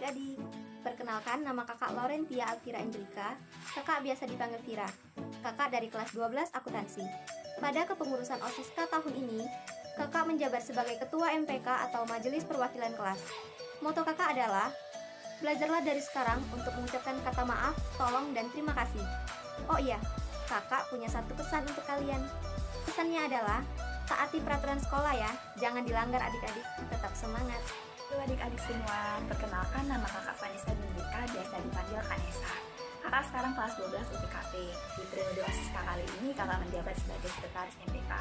adik-adik. Perkenalkan, nama kakak Laurentia Alvira Angelika. Kakak biasa dipanggil Vira. Kakak dari kelas 12 akuntansi. Pada kepengurusan OSISKA tahun ini, kakak menjabat sebagai ketua MPK atau Majelis Perwakilan Kelas. Moto kakak adalah, belajarlah dari sekarang untuk mengucapkan kata maaf, tolong, dan terima kasih. Oh iya, kakak punya satu pesan untuk kalian. Pesannya adalah, taati peraturan sekolah ya, jangan dilanggar adik-adik, tetap semangat. Halo adik-adik semua, perkenalkan nama kakak Vanessa Bindika, biasa dipanggil Kanesa. Kakak sekarang kelas 12 UTKP. Di periode OSISKA kali ini, kakak menjabat sebagai sekretaris MPK.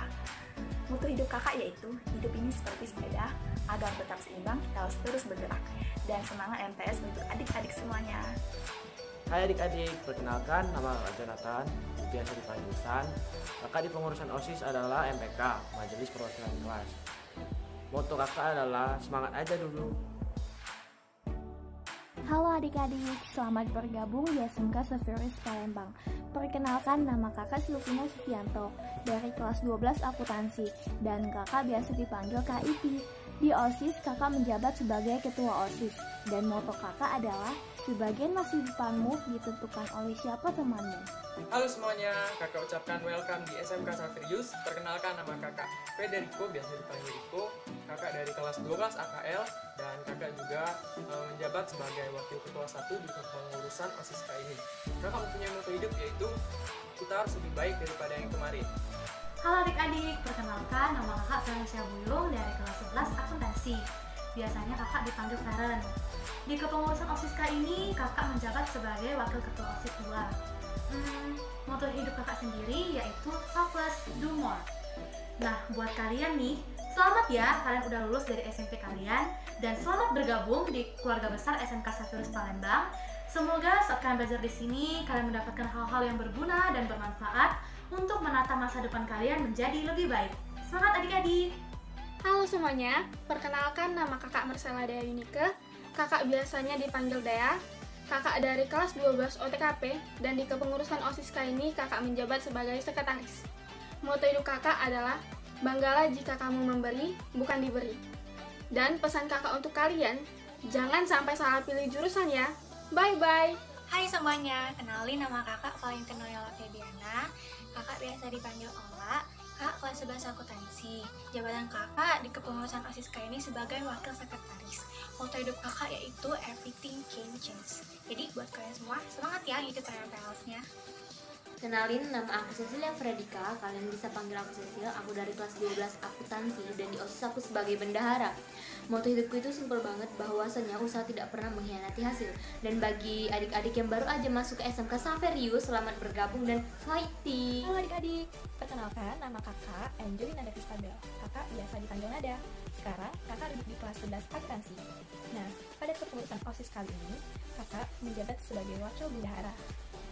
Mutu hidup kakak yaitu, hidup ini seperti sepeda, agar tetap seimbang, kita harus terus bergerak. Dan semangat MTS untuk adik-adik semuanya. Hai adik-adik, perkenalkan nama kakak Jonathan, biasa dipanggil San. Kakak di pengurusan OSIS adalah MPK, Majelis Perwakilan Kelas. Moto kakak adalah semangat aja dulu. Halo adik-adik, selamat bergabung di SMK Saveris Palembang. Perkenalkan, nama kakak Silvina Sufianto dari kelas 12 akuntansi dan kakak biasa dipanggil Kak Ipi. Di OSIS, kakak menjabat sebagai ketua OSIS dan moto kakak adalah sebagian masa depanmu ditentukan oleh siapa temanmu. Halo semuanya, kakak ucapkan welcome di SMK Saverius. Perkenalkan nama kakak Federico, biasa dipanggil Rico. Kakak dari kelas 12 AKL dan kakak juga menjabat sebagai wakil ketua 1 di kepengurusan OSISKA ini. Kakak mempunyai moto hidup yaitu kita harus lebih baik daripada yang kemarin. Halo adik-adik, perkenalkan nama kakak Felicia Buyung dari kelas 11 akuntansi. Biasanya kakak dipanggil Feren. Di kepengurusan OSISKA ini, kakak menjabat sebagai wakil ketua OSIS 2. Moto hidup kakak sendiri yaitu Selfless, Do More. Nah, buat kalian nih, selamat ya kalian udah lulus dari SMP kalian dan selamat bergabung di keluarga besar SMK Saveris Palembang. Semoga saat kalian belajar di sini, kalian mendapatkan hal-hal yang berguna dan bermanfaat untuk menata masa depan kalian menjadi lebih baik. Semangat adik-adik! Halo semuanya, perkenalkan nama kakak Marcella Dea Yunike. Kakak biasanya dipanggil Dea. Kakak dari kelas 12 OTKP dan di kepengurusan OSISKA ini kakak menjabat sebagai sekretaris. Moto hidup kakak adalah, banggalah jika kamu memberi, bukan diberi. Dan pesan kakak untuk kalian, jangan sampai salah pilih jurusan ya. Bye-bye! Hai semuanya, kenalin nama kakak Valentina Yola Febiana. Kakak biasa dipanggil Ola. Kakak kelas 11 akuntansi. Jabatan kakak di kepengurusan OSISKA ini sebagai wakil sekretaris. Moto hidup kakak yaitu everything can change. Jadi buat kalian semua, semangat ya ngikut PLS-nya. Kenalin, nama aku Cecilia Fredika. Kalian bisa panggil aku Cecil. Aku dari kelas 12 akuntansi dan di OSIS aku sebagai bendahara. Moto hidupku itu simpel banget, bahwasanya usaha tidak pernah mengkhianati hasil. Dan bagi adik-adik yang baru aja masuk ke SMK Saverius, selamat bergabung dan fighting. Halo adik-adik, perkenalkan nama kakak Angelina Devistabel. Kakak biasa dipanggil Nada. Sekarang kakak duduk di kelas 11 akuntansi. Nah, pada kepengurusan OSIS kali ini, kakak menjabat sebagai wakil bendahara.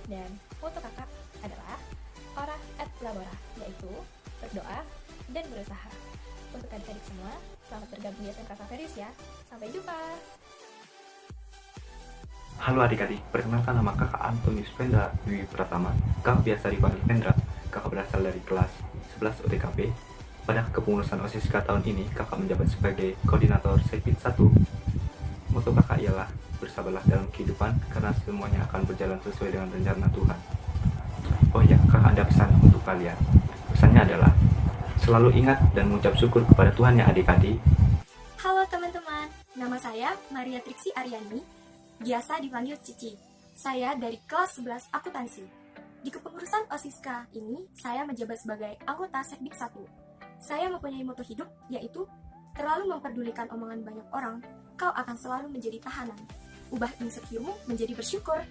Dan moto kakak adalah ora et labora, yaitu berdoa dan berusaha. Untuk adik-adik semua, selamat bergabung di SMK Saverius ya. Sampai jumpa. Halo adik-adik, perkenalkan nama kakak Antonius Pendra Dwi Pratama. Kakak biasa dipanggil Pendra. Kakak berasal dari kelas 11 OTKP. Pada kepengurusan OSISKA tahun ini, kakak menjabat sebagai koordinator Sekbid 1. Moto kakak ialah bersabarlah dalam kehidupan karena semuanya akan berjalan sesuai dengan rencana Tuhan. Oh ya, kakak ada pesan untuk kalian. Pesannya adalah selalu ingat dan mengucap syukur kepada Tuhan ya adik-adik. Halo teman-teman, nama saya Maria Triksi Aryani, biasa dipanggil Cici. Saya dari kelas 11 akuntansi. Di kepengurusan OSISKA ini, saya menjabat sebagai anggota Sekbid 1. Saya mempunyai moto hidup, yaitu terlalu memperdulikan omongan banyak orang, kau akan selalu menjadi tahanan. Ubah insecure-mu menjadi bersyukur.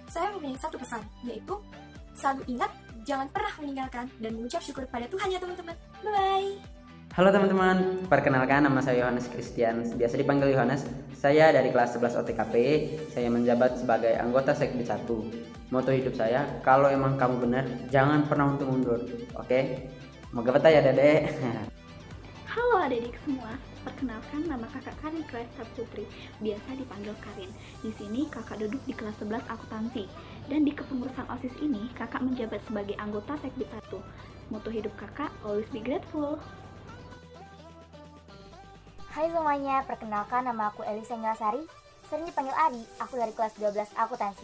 Saya mempunyai satu pesan, yaitu selalu ingat, jangan pernah meninggalkan dan mengucap syukur pada Tuhan ya teman-teman. Bye-bye! Halo teman-teman, perkenalkan nama saya Yohanes Christian, biasa dipanggil Yohanes. Saya dari kelas 11 OTKP, saya menjabat sebagai anggota Sekbid 1. Moto hidup saya, kalau emang kamu benar, jangan pernah untuk mundur, oke? Moga betah ya dedek. Halo adik-adik semua, perkenalkan nama kakak Karin Kresta Putri, biasa dipanggil Karin. Di sini kakak duduk di kelas 11 akuntansi dan di kepengurusan OSIS ini kakak menjabat sebagai anggota Sekbid 1. Moto hidup kakak, always be grateful. Hai semuanya, perkenalkan nama aku Elisa Enggasari. sering dipanggil Adi, aku dari kelas 12 akuntansi.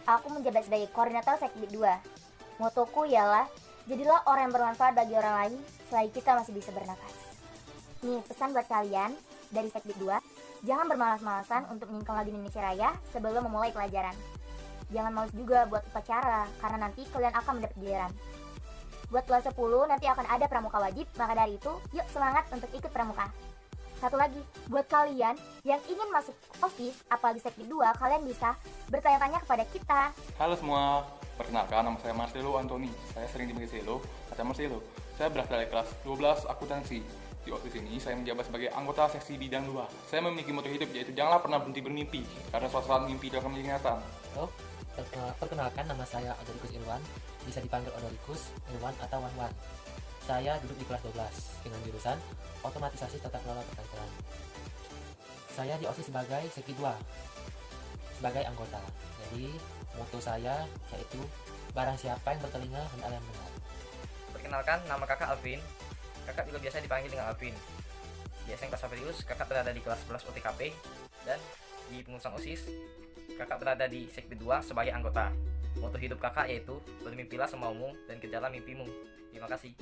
Aku menjabat sebagai koordinator Sekbid 2. Motoku ialah, jadilah orang yang bermanfaat bagi orang lain selagi kita masih bisa bernafas. Nih, pesan buat kalian dari Sekbid 2, jangan bermalas-malasan untuk menyingkong lagu Indonesia Raya sebelum memulai pelajaran. Jangan malas juga buat upacara, karena nanti kalian akan mendapat giliran. Buat kelas 10 nanti akan ada pramuka wajib, maka dari itu, yuk semangat untuk ikut pramuka. Satu lagi, buat kalian yang ingin masuk OSIS, apalagi Sekbid 2, kalian bisa bertanya-tanya kepada kita. Halo semua, perkenalkan nama saya Marcelo Antoni. Saya sering dipanggil Selo atau Marcelo. Saya berasal dari kelas 12 akuntansi. Di OSIS ini saya menjabat sebagai anggota seksi bidang 2. Saya memiliki moto hidup yaitu janganlah pernah berhenti bermimpi, karena suatu saat mimpi itu akan menjadi kenyataan. Perkenalkan, nama saya Odorikus Irwan, bisa dipanggil Odorikus, Irwan atau Wan. Saya duduk di kelas 12 dengan jurusan Otomatisasi Tata Kelola Perkantoran. Saya di OSIS sebagai Seki 2, sebagai anggota. Jadi, moto saya yaitu barang siapa yang bertelinga hendaklah mendengar. Perkenalkan, nama kakak Alvin. Kakak juga biasa dipanggil dengan Alvin. Di SMK Saverius, kakak berada di kelas 11 OTKP, dan di pengurusan OSIS, kakak berada di Sekbid 2 sebagai anggota. Moto hidup kakak yaitu bermimpilah semaumu dan kejarlah mimpimu. Terima kasih.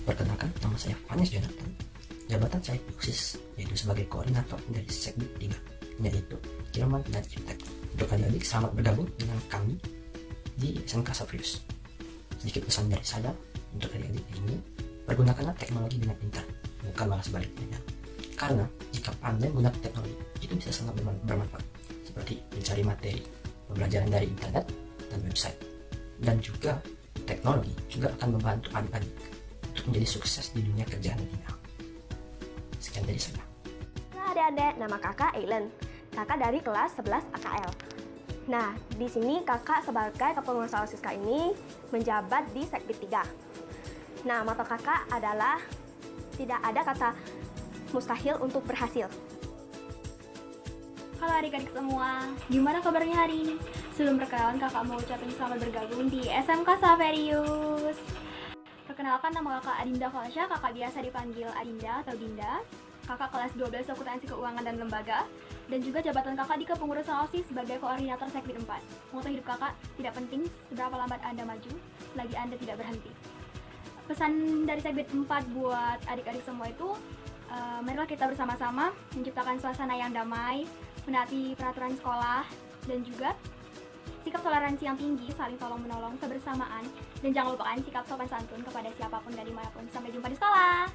Perkenalkan, nama saya Vanes Jonathan. Jabatan saya di OSIS yaitu sebagai koordinator dari Sekbid 3, yaitu Kilman dan Iptek. Untuk adik-adik, selamat bergabung dengan kami di SMK Saverius. Sedikit pesan dari saya untuk adik-adik ini, pergunakanlah teknologi dengan pintar, bukan malah sebaliknya. Karena jika pandai menggunakan teknologi, itu bisa sangat bermanfaat, seperti mencari materi, pembelajaran dari internet dan website. Dan juga teknologi juga akan membantu adik-adik untuk menjadi sukses di dunia kerja nantinya. Sekian dari saya. Halo adik-adik, nama kakak Ailen. Kakak dari kelas 11 AKL. Nah, di sini kakak sebagai kepengurusan OSIS ini menjabat di Sekbid 3. Nah, moto kakak adalah tidak ada kata mustahil untuk berhasil. Halo adik-adik semua, gimana kabarnya hari ini? Sebelum perkenalan, kakak mau ucapin selamat bergabung di SMK Saverius. Perkenalkan, nama kakak Adinda Fasya, kakak biasa dipanggil Adinda atau Dinda. Kakak kelas 12 Akuntansi Keuangan dan Lembaga. Dan juga jabatan kakak di kepengurusan OSIS sebagai koordinator Sekbid 4. Moto hidup kakak, tidak penting seberapa lambat Anda maju, selagi Anda tidak berhenti. Pesan dari Sekbid 4 buat adik-adik semua itu, marilah kita bersama-sama menciptakan suasana yang damai, menaati peraturan sekolah, dan juga sikap toleransi yang tinggi, saling tolong-menolong, kebersamaan, dan jangan lupakan sikap sopan santun kepada siapapun dan dimanapun. Sampai jumpa di sekolah!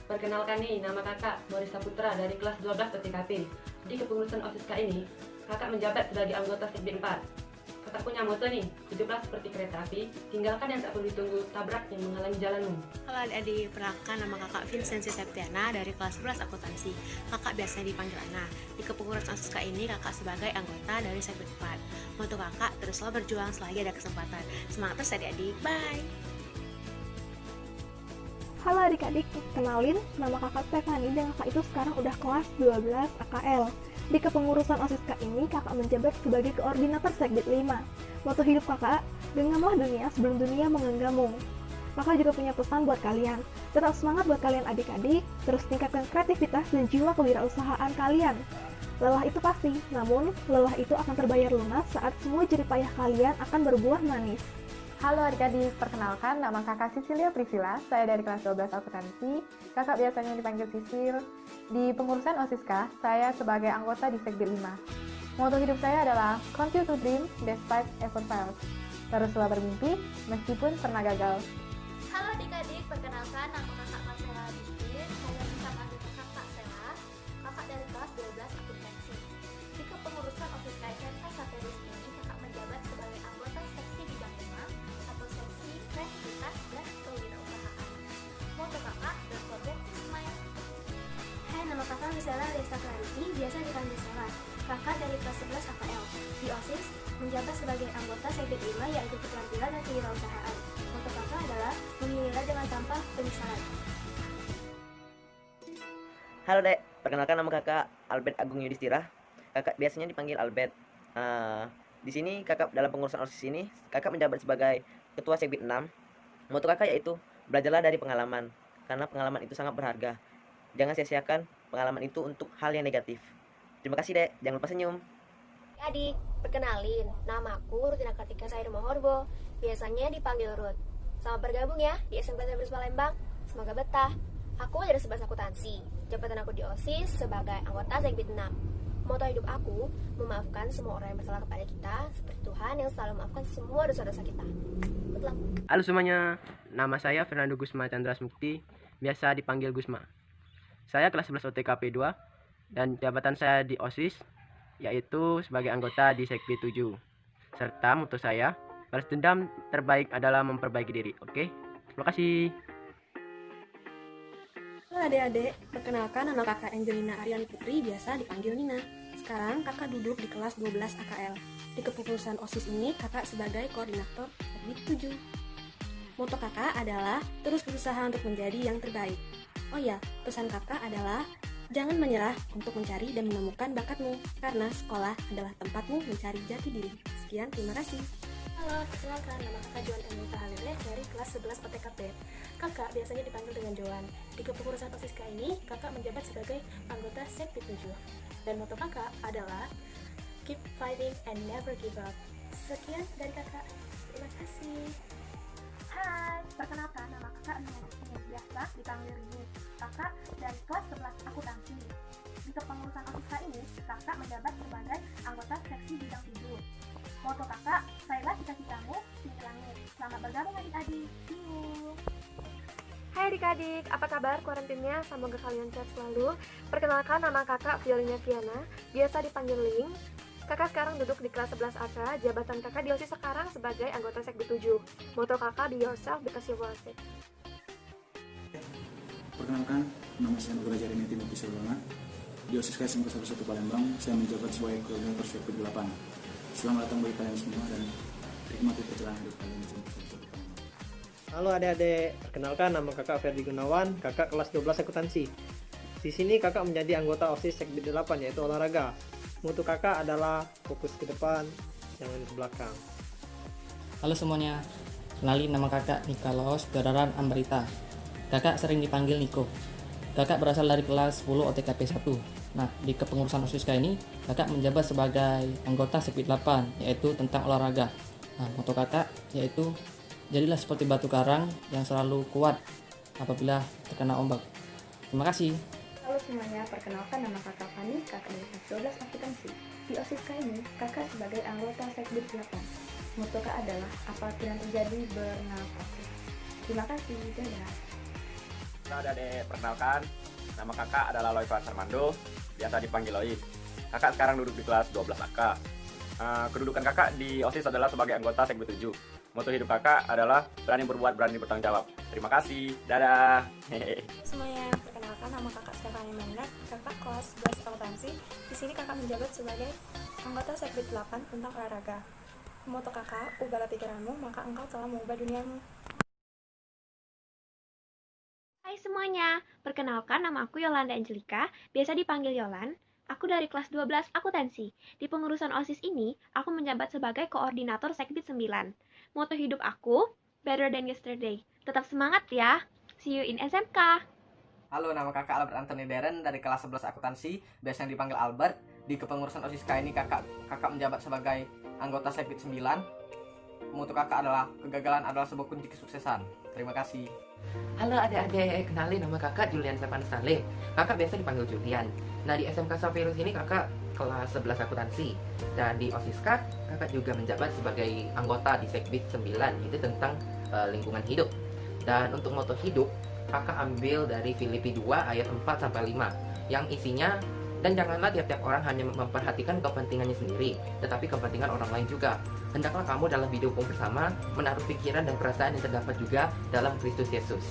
Perkenalkan nih, nama kakak Morisa Putra dari kelas 12 OTKP. Di kepengurusan OSIS ini, kakak menjabat sebagai anggota Sekbid 4. Kakak punya moto nih, hiduplah seperti kereta api, tinggalkan yang tak perlu ditunggu, tabrak yang menghalangi jalanmu. Halo adik-adik, perkenalkan nama kakak Vincenzi Septiana dari kelas 11 akuntansi. Kakak biasanya dipanggil Ana. Di kepengurusan OSIS ini, kakak sebagai anggota dari Sekbid 4. Moto kakak, teruslah berjuang selagi ada kesempatan. Semangat terus adik-adik, bye! Halo adik-adik, kenalin, nama kakak Stefani dan kakak itu sekarang udah kelas 12 AKL. Di kepengurusan OSIS ini, kakak menjabat sebagai koordinator Sekbid 5. Moto hidup kakak, genggamlah dunia sebelum dunia menggenggammu. Kakak juga punya pesan buat kalian. Tetap semangat buat kalian adik-adik, terus tingkatkan kreativitas dan jiwa kewirausahaan kalian. Lelah itu pasti, namun lelah itu akan terbayar lunas saat semua jerih payah kalian akan berbuah manis. Halo adik-adik, perkenalkan nama kakak Cecilia Priscilla, saya dari kelas 12 akuntansi, kakak biasanya dipanggil Sisil. Di pengurusan OSISKA, saya sebagai anggota di Sekbid 5. Moto hidup saya adalah Continue to dream despite effort fails. Teruslah bermimpi meskipun pernah gagal. Halo adik-adik, perkenalkan nama kakak Marcella Binti, saya bisa panggil kakak Sela, kakak dari kelas 12 akuntansi. Di kepengurusan OSISKA SMK Saverius ini, kakak menjabat sebagai anggota seksi bidang 5 atau seksi kreativitas dan kewirausahaan. Moto kakak, don't forget to smile. Hai, nama kakak Misalnya Desta Clarity, biasa dipanggil Sela. Kakak dari kelas 11 AKL. Di OSIS, menjabat sebagai anggota Sekbid 5 yaitu keterampilan dan kewirausahaan. Moto kakak adalah memilihlah dengan tanpa penyesalan. Halo dek, perkenalkan nama kakak Albert Agung Yudhistira. Kakak biasanya dipanggil Albert. Di sini kakak dalam pengurusan OSIS ini, kakak menjabat sebagai ketua Sekbid 6. Moto kakak yaitu belajarlah dari pengalaman, karena pengalaman itu sangat berharga. Jangan sia-siakan pengalaman itu untuk hal yang negatif. Terima kasih Dek, jangan lupa senyum. Adik, perkenalin, namaku Rutina Kartika Sairuma Horbo, biasanya dipanggil Ruth. Selamat bergabung ya di SMP Sabrus Palembang, semoga betah. Aku dari 11 akuntansi, jabatan aku di OSIS sebagai anggota Segbit 6. Moto hidup aku, memaafkan semua orang yang bersalah kepada kita, seperti Tuhan yang selalu memaafkan semua dosa-dosa kita. Good luck. Halo semuanya, nama saya Fernando Gusma Chandra Smukti, biasa dipanggil Gusma. Saya kelas 11 OTKP 2 dan jabatan saya di OSIS yaitu sebagai anggota di Sekbi 7. Serta moto saya, balas dendam terbaik adalah memperbaiki diri. Oke, terima kasih. Halo adik-adik, perkenalkan nama kakak Angelina Aryani Putri, biasa dipanggil Nina. Sekarang kakak duduk di kelas 12 AKL. Di kepengurusan OSIS ini kakak sebagai koordinator Sekbi 7. Moto kakak adalah terus berusaha untuk menjadi yang terbaik. Oh ya, pesan kakak adalah jangan menyerah untuk mencari dan menemukan bakatmu, karena sekolah adalah tempatmu mencari jati diri. Sekian, terima kasih. Halo, perkenalkan nama kakak Joan Emilta Halile dari kelas 11 OTKP. Kakak biasanya dipanggil dengan Joan. Di kepengurusan OSISKA ini, kakak menjabat sebagai anggota Sekbi 7. Dan moto kakak adalah keep fighting and never give up. Sekian dari kakak. Terima kasih. Hai, perkenalkan nama kakak Nuna, biasa dipanggil Rini. Kakak dari kelas 11 akuntansi. Di kepengurusan OSISKA ini, kakak menjabat sebagai anggota seksi bidang 7. Moto kakak, raihlah cita-citamu, tinggi langit. Selamat bergabung adik-adik. See you. Hai adik-adik, apa kabar kuarantinnya? Semoga kalian sehat selalu. Perkenalkan nama kakak Violina Viana, biasa dipanggil Ling. Kakak sekarang duduk di kelas 11 AK, jabatan kakak di OSIS sekarang sebagai anggota Sekbi 7. Moto kakak, be yourself because you're worth it. Perkenalkan, nama saya Nugra Jarini Timothy Silvana. Di OSIS SMK 11 Palembang, saya menjabat sebagai koordinator Sekbi 8. Selamat datang bagi kalian semua dan nikmati perjalanan hidup kalian di SMK 11 Palembang. Halo adik-adik, perkenalkan nama kakak Ferdi Gunawan, kakak kelas 12 akuntansi. Di sini kakak menjadi anggota OSIS Sekbi 8 yaitu olahraga. Moto kakak adalah fokus ke depan, jangan ke belakang. Halo semuanya, kenalin nama kakak Nikolaos Dararan Amrita. Kakak sering dipanggil Niko. Kakak berasal dari kelas 10 OTKP 1. Nah, di kepengurusan OSISKA ini, kakak menjabat sebagai anggota Sekbi 8, yaitu tentang olahraga. Nah, moto kakak yaitu jadilah seperti batu karang yang selalu kuat apabila terkena ombak. Terima kasih. Halo semuanya, perkenalkan nama kakak Fani, kakak dari kelas 12 akuntansi. Di OSISKA ini, kakak sebagai anggota Sekbi 8. Moto kakak adalah apapun yang terjadi, bernafas. Terima kasih, dadah. Halo adik-adik, perkenalkan nama kakak adalah Loiva Sarmando, biasa dipanggil Lois. Kakak sekarang duduk di kelas 12 AK. Kedudukan kakak di OSIS adalah sebagai anggota Sekbi 7. Moto hidup kakak adalah berani berbuat, berani bertanggung jawab. Terima kasih, dadah. Semuanya, perkenalkan nama kakak Stefani Mendak, kakak kelas 11 akuntansi. Di sini kakak menjabat sebagai anggota Sekbi 8 tentang olahraga. Moto kakak, ubahlah pikiranmu, maka engkau telah mengubah duniamu. Hai semuanya, perkenalkan nama aku Yolanda Angelika, biasa dipanggil Yolan. Aku dari kelas 12 akuntansi. Di pengurusan OSIS ini, aku menjabat sebagai koordinator Sekbi 9. Moto hidup aku, better than yesterday. Tetap semangat ya. See you in SMK. Halo, nama kakak Albert Anthony Deren dari kelas 11 akuntansi, biasanya dipanggil Albert. Di kepengurusan OSISKA ini kakak menjabat sebagai anggota Sekbi 9. Moto kakak adalah kegagalan adalah sebuah kunci kesuksesan. Terima kasih. Halo adik-adik, kenalin nama kakak Julian Stefan Stanley. Kakak biasa dipanggil Julian. Nah, di SMK Saverus ini kakak kelas 11 akuntansi. Dan di OSISKA, kakak juga menjabat sebagai anggota di Sekbi 9, yaitu tentang lingkungan hidup. Dan untuk moto hidup, kakak ambil dari Filipi 2 ayat 4-5, yang isinya, dan janganlah tiap-tiap orang hanya memperhatikan kepentingannya sendiri, tetapi kepentingan orang lain juga. Hendaklah kamu dalam hidup bersama, menaruh pikiran dan perasaan yang terdapat juga dalam Kristus Yesus.